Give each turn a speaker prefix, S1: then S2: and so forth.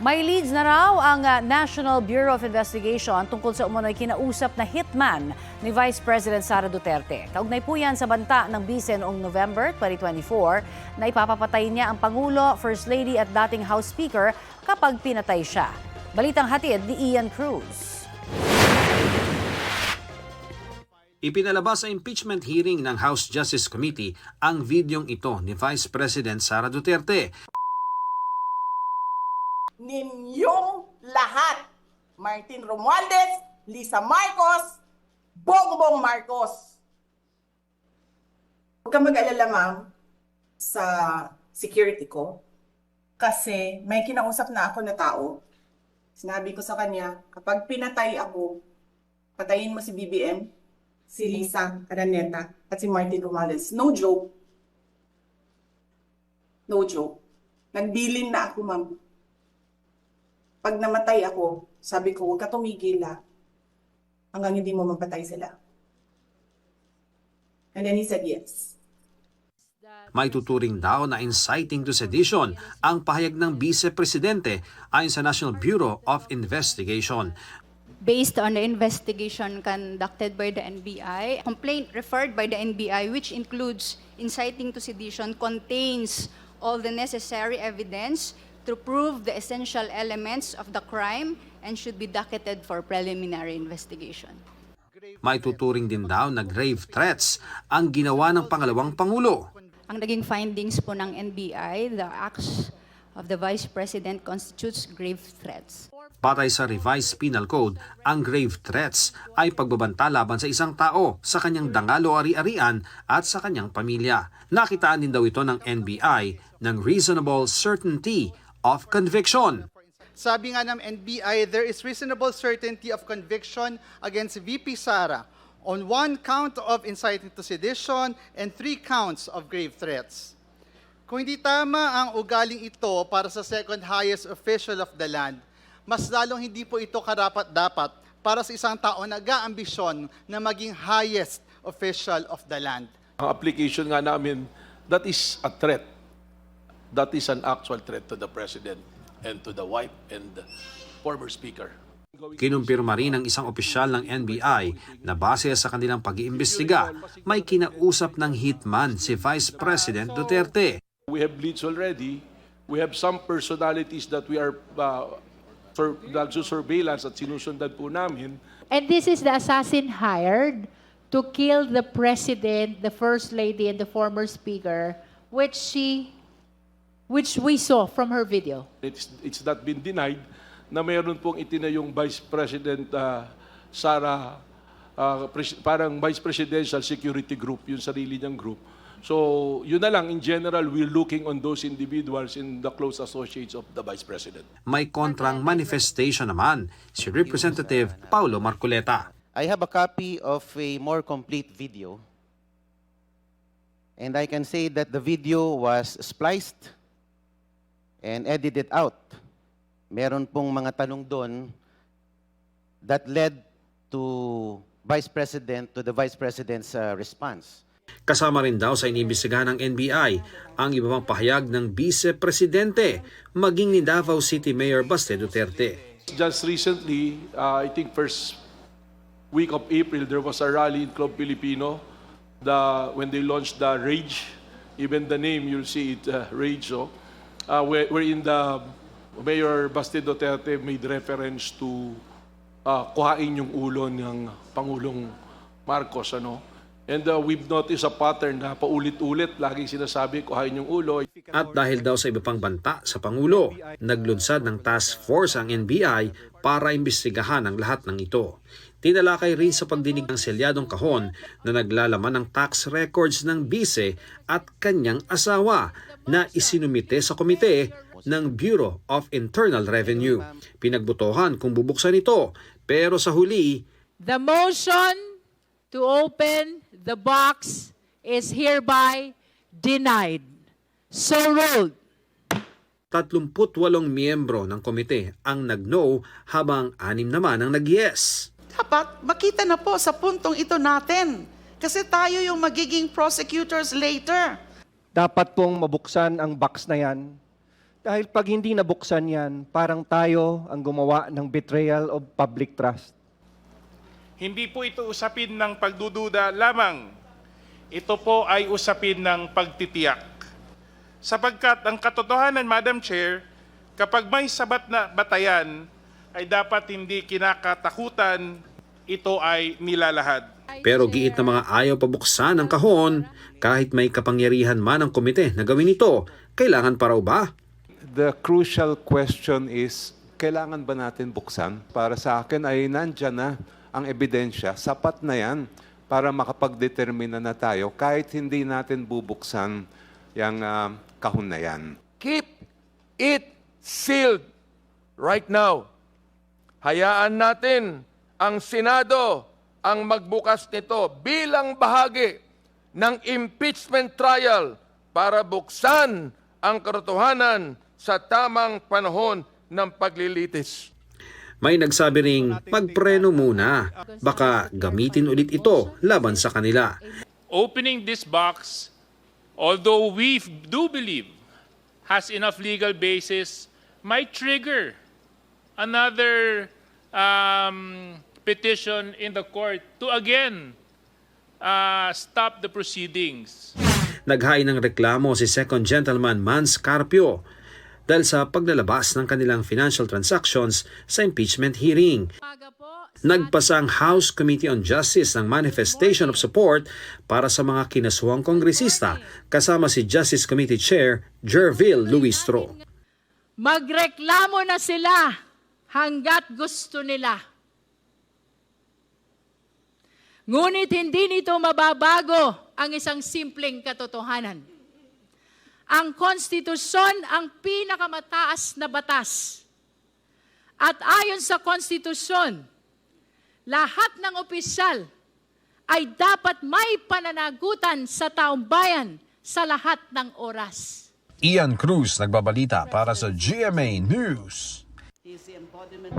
S1: May leads na raw ang National Bureau of Investigation tungkol sa umunoy kinausap na hitman ni Vice President Sara Duterte. Kaugnay po yan sa banta ng bise noong November 2024 na ipapapatay niya ang Pangulo, First Lady at dating House Speaker kapag pinatay siya. Balitang hatid ni Ian Cruz.
S2: Ipinalabas sa impeachment hearing ng House Justice Committee ang videong ito ni Vice President Sara Duterte.
S3: Ninyong lahat, Martin Romualdez, Lisa Marcos, Bongbong Marcos. Huwag ka mag-alala, ma'am, sa security ko. Kasi may kinausap na ako na tao. Sinabi ko sa kanya, kapag pinatay ako, patayin mo si BBM, si Lisa Araneta, at si Martin Romualdez. No joke. No joke. Nagbilin na ako, ma'am. Pag namatay ako, sabi ko, huwag ka tumigil hanggang hindi mo mapatay sila. And then he said yes.
S2: May tuturing daw na inciting to sedition ang pahayag ng Vice Presidente ayon sa National Bureau of Investigation.
S4: Based on the investigation conducted by the NBI, complaint referred by the NBI, which includes inciting to sedition, contains all the necessary evidence to prove the essential elements of the crime and should be docketed for preliminary investigation.
S2: May tuturing din daw na grave threats ang ginawa ng pangalawang Pangulo.
S4: Ang naging findings po ng NBI, the acts of the Vice President constitutes grave threats.
S2: Batay sa revised penal code, ang grave threats ay pagbabanta laban sa isang tao, sa kanyang dangal o ari-arian at sa kanyang pamilya. Nakitaan din daw ito ng NBI ng reasonable certainty of conviction.
S5: Sabi nga ng NBI, there is reasonable certainty of conviction against VP Sara on 1 count of inciting to sedition and 3 counts of grave threats. Kung hindi tama ang ugaling ito para sa second highest official of the land, mas lalong hindi po ito karapat-dapat para sa isang tao na nag-aambisyon na maging highest official of the land.
S6: Ang application nga namin, that is a threat. That is an actual threat to the President and to the wife and the former Speaker.
S2: Kinumpirma rin ng isang opisyal ng NBI na base sa kanilang pag-iimbestiga, may kinausap ng hitman si Vice President Duterte.
S6: We have leads already. We have some personalities that we are nagsusurveillance at sinusundan po namin.
S7: And this is the assassin hired to kill the President, the First Lady, and the former Speaker, which we saw from her video.
S6: It's not been denied na mayroon pong itinayong Vice President Sara, parang Vice Presidential Security Group, yung sarili niyang group. So, yun na lang, in general, we're looking on those individuals in the close associates of the Vice President.
S2: May kontrang manifestation naman si Representative Paulo Marcoleta.
S8: I have a copy of a more complete video. And I can say that the video was spliced and edited out. Meron pong mga tanong doon that led to the Vice President's response.
S2: Kasama rin daw sa iniimbestigahan ng NBI ang iba pang pahayag ng Vice Presidente, maging ni Davao City Mayor Baste Duterte.
S6: Just recently, I think first week of April, there was a rally in Club Filipino when they launched the Rage. Even the name, you'll see it, Rage. Wherein the Mayor Baste Duterte made reference to kuhain yung ulo ng Pangulong Marcos. And we've noticed a pattern na paulit-ulit, laging sinasabi, kuhain yung ulo.
S2: At dahil daw sa iba pang banta sa Pangulo, naglunsad ng task force ang NBI para imbestigahan ang lahat ng ito. Tinalakay rin sa pagdinig ng selyadong kahon na naglalaman ng tax records ng bise at kanyang asawa na isinumite sa komite ng Bureau of Internal Revenue. Pinagbotohan kung bubuksan ito, pero sa huli,
S7: The motion to open the box is hereby denied. So ruled.
S2: 38 miyembro ng komite ang nag-no habang 6 naman ang nag-yes.
S9: Dapat makita na po sa puntong ito natin. Kasi tayo yung magiging prosecutors later.
S10: Dapat pong mabuksan ang box na yan Dahil pag hindi nabuksan yan, parang tayo ang gumawa ng betrayal of public trust.
S11: Hindi po ito usapin ng pagdududa lamang. Ito po ay usapin ng pagtitiyak. Sapagkat ang katotohanan, Madam Chair, kapag may sabat na batayan, ay dapat hindi kinakatakutan, ito ay nilalahad.
S2: Pero giit na mga ayaw pabuksan ang kahon, kahit may kapangyarihan man ang komite na gawin ito, kailangan pa raw ba?
S12: The crucial question is, kailangan ba natin buksan? Para sa akin ay nandyan na ang ebidensya, sapat na yan para makapagdetermina na tayo kahit hindi natin bubuksan yung kahon na yan.
S13: Keep it sealed right now. Hayaan natin ang Senado ang magbukas nito bilang bahagi ng impeachment trial para buksan ang katotohanan sa tamang panahon ng paglilitis.
S2: May nagsabi ring magpreno muna, baka gamitin ulit ito laban sa kanila.
S11: Opening this box, although we do believe has enough legal basis, might trigger another petition in the court to again stop the proceedings.
S2: Naghain ng reklamo si Second Gentleman Mans Carpio dahil sa paglalabas ng kanilang financial transactions sa impeachment hearing. Nagpasa ang House Committee on Justice ng manifestation of support para sa mga kinasuhang kongresista kasama si Justice Committee Chair Jervil Luistro.
S7: Magreklamo na sila hanggat gusto nila. Ngunit hindi nito mababago ang isang simpleng katotohanan. Ang konstitusyon ang pinakamataas na batas. At ayon sa konstitusyon, lahat ng opisyal ay dapat may pananagutan sa taong bayan sa lahat ng oras.
S14: Ian Cruz nagbabalita para sa GMA News.
S3: Is the embodiment